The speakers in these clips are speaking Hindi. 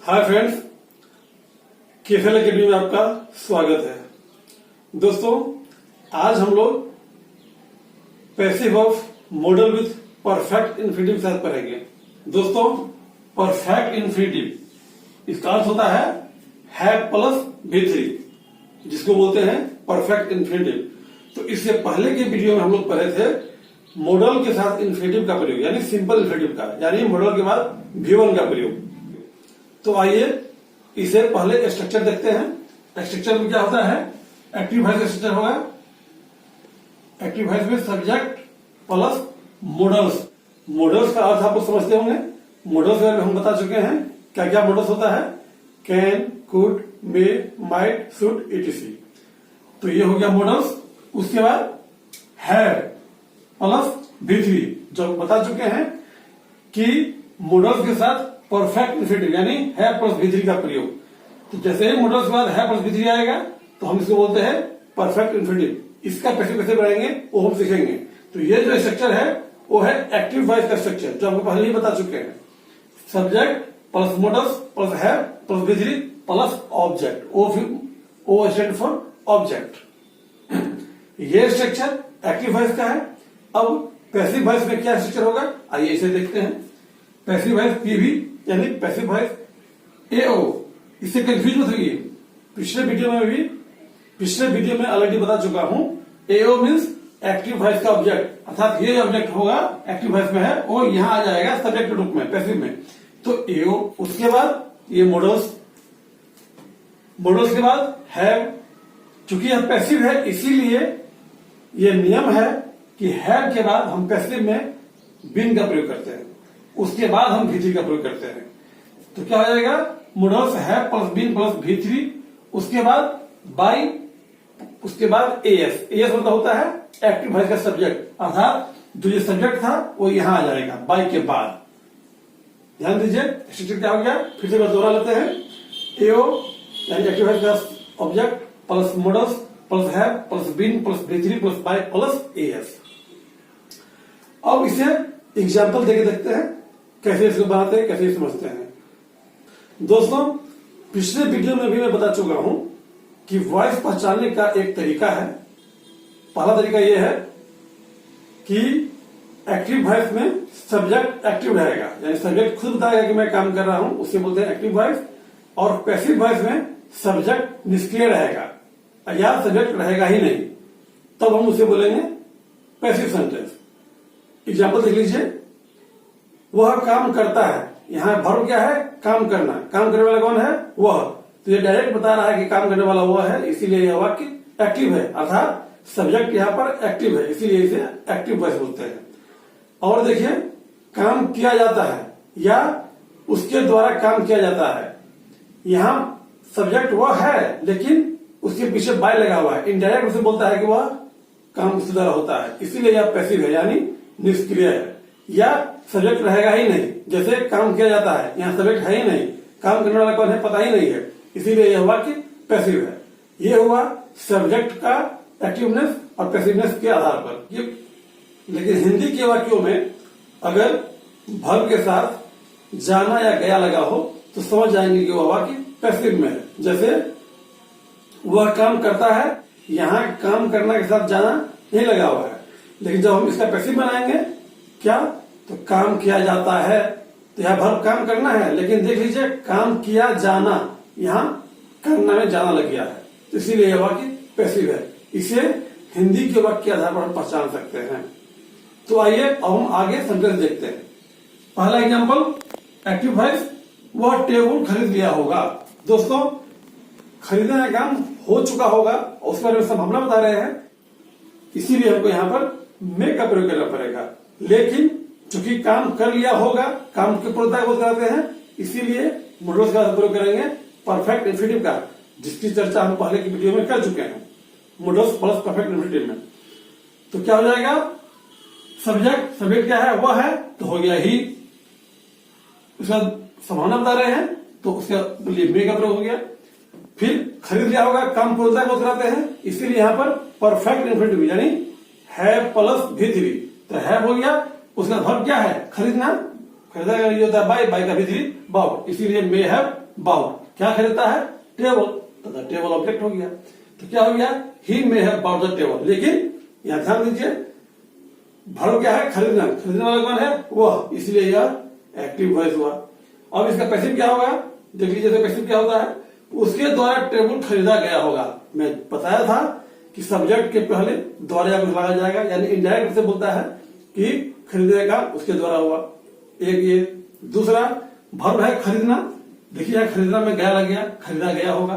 हाय फ्रेंड्स, केफएल अकेडमी में आपका स्वागत है। दोस्तों, आज हम लोग passive of model with perfect infinitive के साथ पढ़ेंगे। दोस्तों, परफेक्ट इन्फिनिटिव इसका अर्थ होता है हैव प्लस V3, जिसको बोलते हैं परफेक्ट इन्फिनिटिव। तो इससे पहले के वीडियो में हम लोग पढ़े थे मॉडल के साथ इन्फिनिटिव का प्रयोग, यानी सिंपल इन्फिनिटिव का, यानी मॉडल के बाद V1 का प्रयोग। तो आइए इसे पहले स्ट्रक्चर देखते हैं। स्ट्रक्चर में क्या होता है? एक्टिव वॉइस का स्ट्रक्चर होगा। एक्टिव वॉइस में सब्जेक्ट प्लस मॉडल्स। मॉडल्स का अर्थ आप लोग समझते होंगे। मॉडल्स के बारे में हम बता चुके हैं क्या क्या मॉडल्स होता है। Can, could, may, might, should, etc। तो ये हो गया मॉडल्स। उसके बाद हैव प्लस V3, जो बता चुके हैं कि मॉडल्स के साथ परफेक्ट इन्फिनिटिव यानी है प्लस V3 का प्रयोग। तो जैसे ही मॉडल्स के बाद है प्लस V3 आएगा तो हम इसको बोलते हैं परफेक्ट इन्फिनिटिव। इसका पैसिव कैसे बनाएंगे वो हम सीखेंगे। तो ये जो स्ट्रक्चर है वो है एक्टिव वॉइस का स्ट्रक्चर, जो आपको पहले ही बता चुके हैं। Subject plus modals plus have plus V3 plus object. O stand for object. ये स्ट्रक्चर एक्टिव वॉइस का है। अब पैसिव वॉइस में क्या स्ट्रक्चर होगा, आइए इसे देखते हैं। पैसिव वॉइस PV यानी पैसिव वॉइस AO। इससे कंफ्यूज मत होइए। पिछले वीडियो में ऑलरेडी बता चुका हूं। AO मीन्स एक्टिव वॉइस का ऑब्जेक्ट, अर्थात ये ऑब्जेक्ट होगा एक्टिव वॉइस में है और यहां आ जाएगा सब्जेक्ट के रूप में पैसिव में। तो AO, उसके बाद ये मॉडल्स के बाद हैव। चूंकि यह पैसिव है इसीलिए ये नियम है कि हैव के बाद हम पैसिव में बीन का प्रयोग करते हैं, उसके बाद हम V3 का प्रयोग करते हैं। तो क्या हो जाएगा? मॉडल्स है प्लस बीन प्लस V3, उसके बाद बाई, उसके बाद AS मतलब होता है एक्टिव वॉइस का सब्जेक्ट, अर्थात जो ये सब्जेक्ट था वो यहां आ जाएगा बाई के बाद। ध्यान दीजिए स्ट्रक्चर क्या हो गया, फिर से दोहरा लेते हैं। AO यानी एक्टिव वॉइस का object plus modals plus have plus been plus V3 plus by plus AS। अब इसे एग्जाम्पल देके देखते हैं कैसे इसको बनाते हैं, कैसे समझते हैं। दोस्तों, पिछले वीडियो में भी मैं बता चुका हूं कि वॉइस पहचानने का एक तरीका है। पहला तरीका यह है कि एक्टिव वॉइस में सब्जेक्ट एक्टिव रहेगा, यानी सब्जेक्ट खुद बताएगा कि मैं काम कर रहा हूं, उससे बोलते हैं एक्टिव वॉइस। और पैसिव वॉइस में सब्जेक्ट निष्क्रिय रहेगा या सब्जेक्ट रहेगा ही नहीं, तब हम उसे बोलेंगे पैसिव सेंटेंस। एग्जाम्पल देख लीजिए। वह काम करता है, यहां वर्ब क्या है? काम करना। काम करने वाला कौन है? वह। तो ये डायरेक्ट बता रहा है कि काम करने वाला वह है, इसीलिए यह वाक्य एक्टिव है, अर्थात सब्जेक्ट यहां पर एक्टिव है, इसीलिए इसे एक्टिव वॉइस बोलते हैं। और देखिए, काम किया जाता है या उसके द्वारा काम किया जाता है, यहां सब्जेक्ट वह है लेकिन उसके पीछे बाय लगा हुआ है, इनडायरेक्ट उसे बोलता है कि वह काम उसके द्वारा होता है, इसीलिए यह पैसिव है यानी निष्क्रिय है। या सब्जेक्ट रहेगा ही नहीं, जैसे काम किया जाता है, यहाँ सब्जेक्ट है ही नहीं, काम करने वाला कौन है पता ही नहीं है, इसीलिए यह वाक्य पैसिव है। यह हुआ सब्जेक्ट का एक्टिवनेस और पैसिवनेस के आधार पर। ये लेकिन हिंदी के वाक्यों में अगर वर्ब के साथ जाना या गया लगा हो तो समझ जाएंगे कि वह वाक्य पैसिव में है। जैसे वह काम करता है, यहाँ काम करना के साथ जाना नहीं लगा हुआ है, लेकिन जब हम इसका पैसिव बनाएंगे क्या, तो काम किया जाता है, तो यह वर्ब काम करना है, लेकिन देख लीजिए काम किया जाना, यहाँ करना में जाना लग गया है, तो इसीलिए यह वाक्य पैसिव है। इसे हिंदी के वाक्य के आधार पर हम पहचान सकते हैं। तो आइए अब हम आगे सेंटेंस देखते हैं। पहला एग्जाम्पल, एक्टिव वॉइस, वह टेबल खरीद लिया होगा। दोस्तों, खरीदने का काम हो चुका होगा और उसके बारे में संभावना बता रहे हैं, इसीलिए हमको यहाँ पर मे का प्रयोग करना पड़ेगा। लेकिन चूंकि काम कर लिया होगा, काम की पूर्णता को कराते हैं, इसीलिए मॉडल्स का प्रयोग करेंगे परफेक्ट इन्फिनिटिव का, जिसकी चर्चा हम पहले की वीडियो में कर चुके हैं, मॉडल्स प्लस परफेक्ट इन्फिनिटिव में। तो क्या हो जाएगा? सब्जेक्ट क्या है? वह है, तो हो गया ही। उसका संभावना बता रहे हैं तो उसका लिए मे का प्रयोग हो गया। फिर खरीद लिया होगा, काम पूर्णता को कराते हैं, इसीलिए यहाँ पर परफेक्ट इन्फिनिटिव यानी है प्लस V3, तो है हो गया। उसका वर्ब क्या है? खरीदना, खरीदा ये होता है बाई का V3 बॉब, इसीलिए मे हैव बाउट, क्या खरीदता है? टेबल, तथा टेबल ऑब्जेक्ट हो गया। तो क्या हो गया? He may have bought the table. लेकिन यहां ध्यान दीजिए, वर्ब क्या है? खरीदना। खरीदने वाला कौन है? वह, इसलिए यह एक्टिव वॉइस हुआ। अब इसका पैसिव क्या होगा? देख लीजिए तो पैसिव क्या होता है? उसके द्वारा टेबल खरीदा गया होगा। मैं बताया था कि सब्जेक्ट के पहले द्वारा कुछ लगा जाएगा, यानी इनडायरेक्ट से बोलता है कि खरीदने का उसके द्वारा हुआ। एक ये। दूसरा वर्ब है खरीदना। देखिए यहां खरीदना में गया लग गया, खरीदा गया होगा,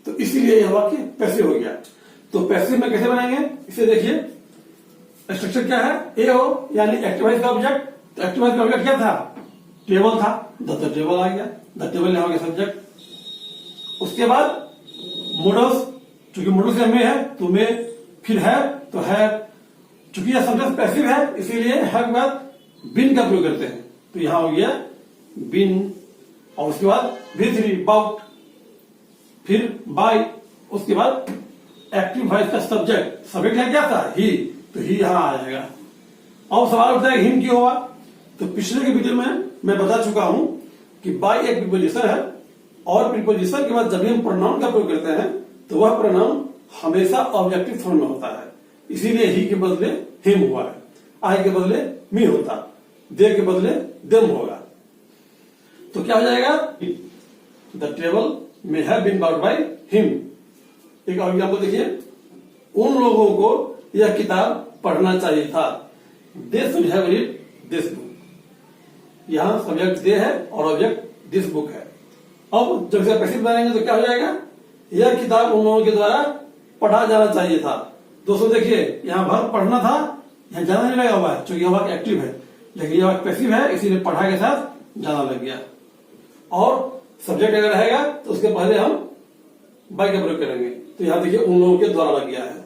तो इसीलिए यह वाक्य पैसिव हो गया। तो पैसिव में कैसे बनाएंगे इसे देखिए। स्ट्रक्चर क्या है? ए हो, यानी एक्टिवाइज का ऑब्जेक्ट। तो एक्टिवाइज का ऑब्जेक्ट क्या था? टेबल था, द टेबल आ गया, द टेबल हो गया सब्जेक्ट। उसके बाद मोडल्स, चूंकि मोडल्स में है तो में, फिर है तो है। चूंकि यह सब्जेक्ट पैसिव है इसीलिए है के बाद बिन का प्रयोग करते हैं। तो यहां हो गया बिन, और उसके बाद भी3 बाउट, फिर बाय, उसके बाद एक्टिव वॉइस का सब्जेक्ट। सब्जेक्ट है क्या था? ही, तो ही यहां आ जाएगा। और सवाल उठता है हिम क्यों हुआ? तो पिछले के वीडियो में मैं बता चुका हूं कि बाय एक प्रीपोजिशन है, और प्रीपोजिशन के बाद जब भी हम प्रोनाउन का प्रयोग करते हैं तो वह प्रोनाउन हमेशा ऑब्जेक्टिव फॉर्म में होता है। इसीलिए ही के बदले हिम हुआ है, आई के बदले मी होता, दे के बदले देम होगा। तो क्या हो जाएगा? The table may have been bought by him. एक और एग्जाम्पल देखिए, उन लोगों को यह किताब पढ़ना चाहिए था। They should have read this book. यहां सब्जेक्ट दे है और ऑब्जेक्ट दिस बुक है। अब जब इसे पैसिव बनाएंगे तो क्या हो जाएगा? यह किताब उन लोगों के द्वारा पढ़ा जाना चाहिए था। दोस्तों देखिए, यहां वर्ब पढ़ना था, यहां जाना नहीं लगा हुआ है, क्योंकि यह वाक्य एक्टिव है, लेकिन यह वाक्य पैसिव है, इसीलिए पढ़ा के साथ जाना लग गया। और सब्जेक्ट अगर रहेगा तो उसके पहले हम बाय का प्रयोग करेंगे। तो यहां देखिए उन लोगों के द्वारा लग गया है।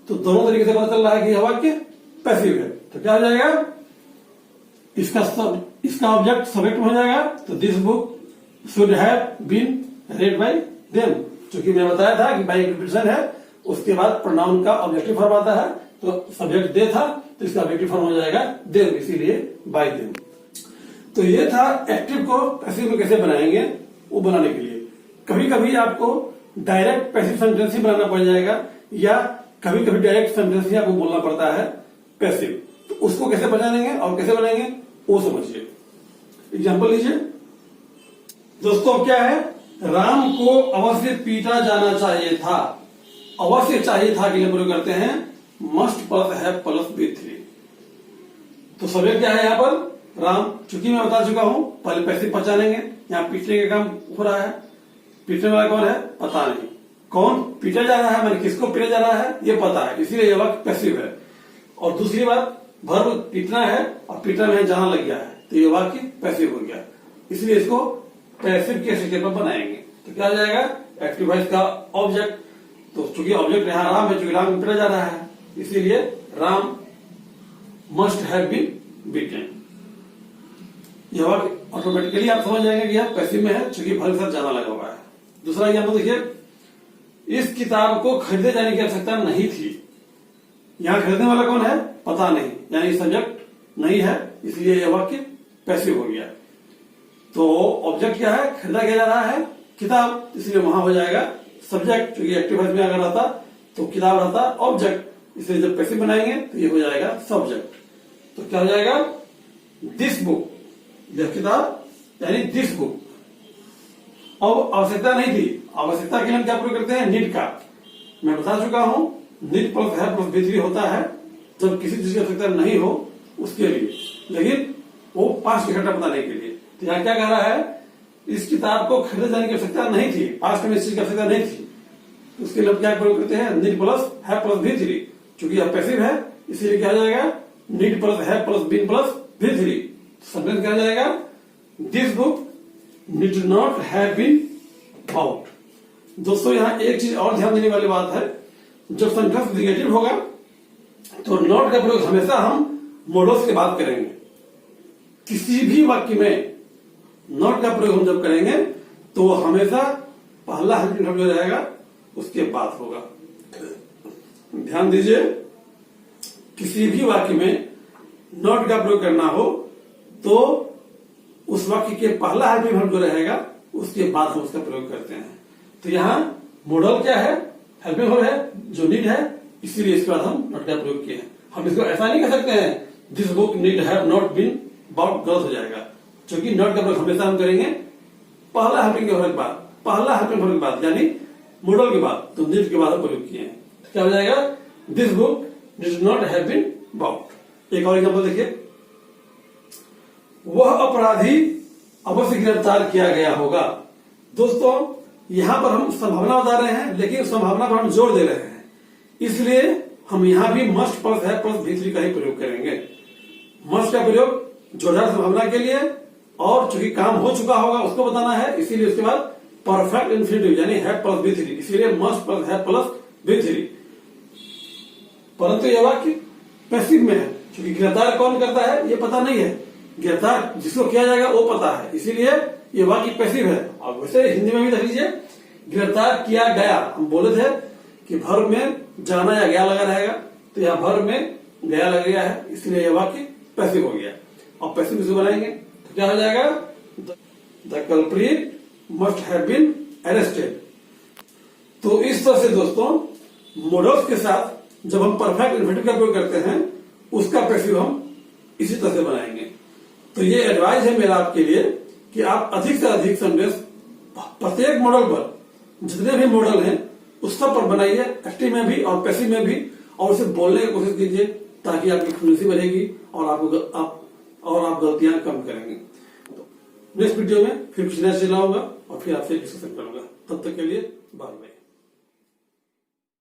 तो दोनों तरीके से पता चल रहा है कि यह वाक्य पैसिव है। तो क्या हो जाएगा? इसका ऑब्जेक्ट सब्जेक्ट हो जाएगा, तो this book should have been read by them. क्योंकि मैं बताया था कि बाय प्रीपोजिशन है, उसके बाद प्रोनाउन का ऑब्जेक्टिव फॉर्म आता है, तो सब्जेक्ट दे था तो इसका ऑब्जेक्टिव फॉर्म हो जाएगा देम, इसीलिए बाय देम। तो ये था एक्टिव को पैसिव में कैसे बनाएंगे वो बनाने के लिए। कभी कभी आपको डायरेक्ट पैसिव सेंटेंस ही बनाना पड़ जाएगा, या कभी कभी डायरेक्ट सेंटेंस ही आपको बोलना पड़ता है पैसिव। तो उसको कैसे बनाएंगे और कैसे बनाएंगे वो समझिए। एग्जाम्पल लीजिए दोस्तों, क्या है? राम को अवश्य पीटा जाना चाहिए था। अवश्य चाहिए था के लिए प्रयोग करते हैं must plus have plus B3। तो सब्जेक्ट क्या है यहाँ पर? राम। चूंकि मैं बता चुका हूं, पहले पैसिव पहचानेंगे। यहाँ पीटने का काम हो रहा है, पीटने वाला कौन है पता नहीं, कौन पीटा जा रहा है, मैंने किसको पीटा जा रहा है ये पता है, इसीलिए यह वाक्य पैसिव है। और दूसरी बात, वर्ब पीटना है और पीटना में जहां लग गया है, तो ये वाक्य पैसिव हो गया, इसलिए इसको पैसिव के स्ट्रक्चर पर बनाएंगे। तो क्या हो जाएगा? एक्टिव वॉइस का ऑब्जेक्ट। तो चूंकि ऑब्जेक्ट यहाँ राम है, चूंकि राम पीटा जा रहा है, इसीलिए Ram must have been beaten. यह वाक्य ऑटोमेटिकली आप समझ जाएंगे कि यह पैसिव में है, चूंकि वर्ब के साथ ज्यादा लगा हुआ है। दूसरा एग्जाम्पल देखिए, इस किताब को खरीदे जाने की आवश्यकता नहीं थी। यहां खरीदने वाला कौन है पता नहीं, यानी सब्जेक्ट नहीं है, इसलिए यह वाक्य पैसिव हो गया। तो ऑब्जेक्ट क्या है? खरीदा गया जा रहा है किताब, इसलिए वहां हो जाएगा सब्जेक्ट। क्योंकि एक्टिव वॉइस में अगर रहता तो किताब रहता ऑब्जेक्ट, इसलिए जब पैसिव बनाएंगे तो ये हो जाएगा सब्जेक्ट। तो क्या हो जाएगा? दिस बुक, यह किताब यानी दिस बुक। अब आवश्यकता नहीं थी, आवश्यकता के लिए हम क्या प्रयोग करते हैं? नीड का। मैं बता चुका हूं, need plus have plus B3 होता है जब किसी चीज की आवश्यकता नहीं हो उसके लिए, लेकिन वो पास्ट घटना बताने के लिए। तो यहाँ क्या कह रहा है? इस किताब को खरीदे जाने की आवश्यकता नहीं थी, पास्ट में इस चीज की आवश्यकता नहीं थी, उसके लिए क्या प्रयोग करते हैं? Need plus have plus B3। चूंकि यह पैसिव है इसीलिए क्या हो जाएगा? Need plus have plus been plus B3। Sentence क्या हो जाएगा? This book need not have been bought. दोस्तों यहां एक चीज और ध्यान देने वाली बात है, जब सेंटेंस निगेटिव होगा तो नॉट का प्रयोग हमेशा हम मोडल्स के बाद करेंगे। किसी भी वाक्य में नॉट का प्रयोग हम जब करेंगे तो हमेशा पहला हेल्पिंग वर्ब जो रहेगा उसके बाद होगा। ध्यान दीजिए, किसी भी वाक्य में नॉट का प्रयोग करना हो तो उस वाक्य के पहला हेल्पिंग वर्ब जो रहेगा उसके बाद हम उसका प्रयोग करते हैं। तो यहाँ मॉडल क्या है, हेल्पिंग वर्ब है जो नीड है, इसीलिए इसके बाद हम नॉट का प्रयोग किए हैं। हम इसको ऐसा नहीं कह सकते हैं this book need have not been bought, गलत हो जाएगा, क्योंकि नॉट का प्रयोग हमेशा हम करेंगे पहला हेल्पिंग वर्ब के बाद, पहला हेल्पिंग वर्ब के बाद यानी मॉडल के बाद, तो नीड के बाद हम प्रयोग किए हैं। तो क्या हो जाएगा, this book did not have been bought. एक और एग्जाम्पल देखिए, वह अपराधी अवश्य गिरफ्तार किया गया होगा। दोस्तों यहां पर हम संभावना बता रहे हैं, लेकिन संभावना पर हम जोर दे रहे हैं, इसलिए हम यहां भी must plus have plus V3 का ही प्रयोग करेंगे। मस्ट का प्रयोग जोरदार संभावना के लिए, और चूंकि काम हो चुका होगा उसको बताना है, इसीलिए उसके बाद परफेक्ट इंफिनिटिव यानी है प्लस V3, इसीलिए must plus have plus V3। परंतु यह वाक्य पैसिव में है, क्योंकि गिरफ्तार कौन करता है ये पता नहीं है, गिरफ्तार जिसको किया जाएगा वो पता है, इसीलिए ये वाक्य पैसिव है। अब वैसे हिंदी में भी देख लीजिए, गिरफ्तार किया गया, हम बोले थे कि वर्ब में जाना या गया लगा रहेगा, तो यहाँ वर्ब में गया लग गया है, इसलिए यह वाक्य पैसिव हो गया। और पैसिव किसको बनाएंगे तो क्या हो जाएगा, the culprit must have been arrested. तो इस तरह से दोस्तों मॉडल्स के साथ जब हम परफेक्ट इंफिनिटिव का प्रयोग करते हैं, उसका पैसिव हम इसी तरह से बनाएंगे। तो ये एडवाइस है मेरा आपके लिए कि आप अधिक से अधिक सेंटेंस प्रत्येक मॉडल पर, जितने भी मॉडल हैं उस सब पर बनाइए, एक्टिव में भी और पैसिव में भी, और उसे बोलने की कोशिश कीजिए, ताकि आपकी फ्लुएंसी बढ़ेगी और आप गलतियां कम करेंगे। तो नेक्स्ट वीडियो में फिर कुछ नया चलाऊंगा और फिर आपसे डिस्कशन करूंगा। तब तक के लिए बाय बाय।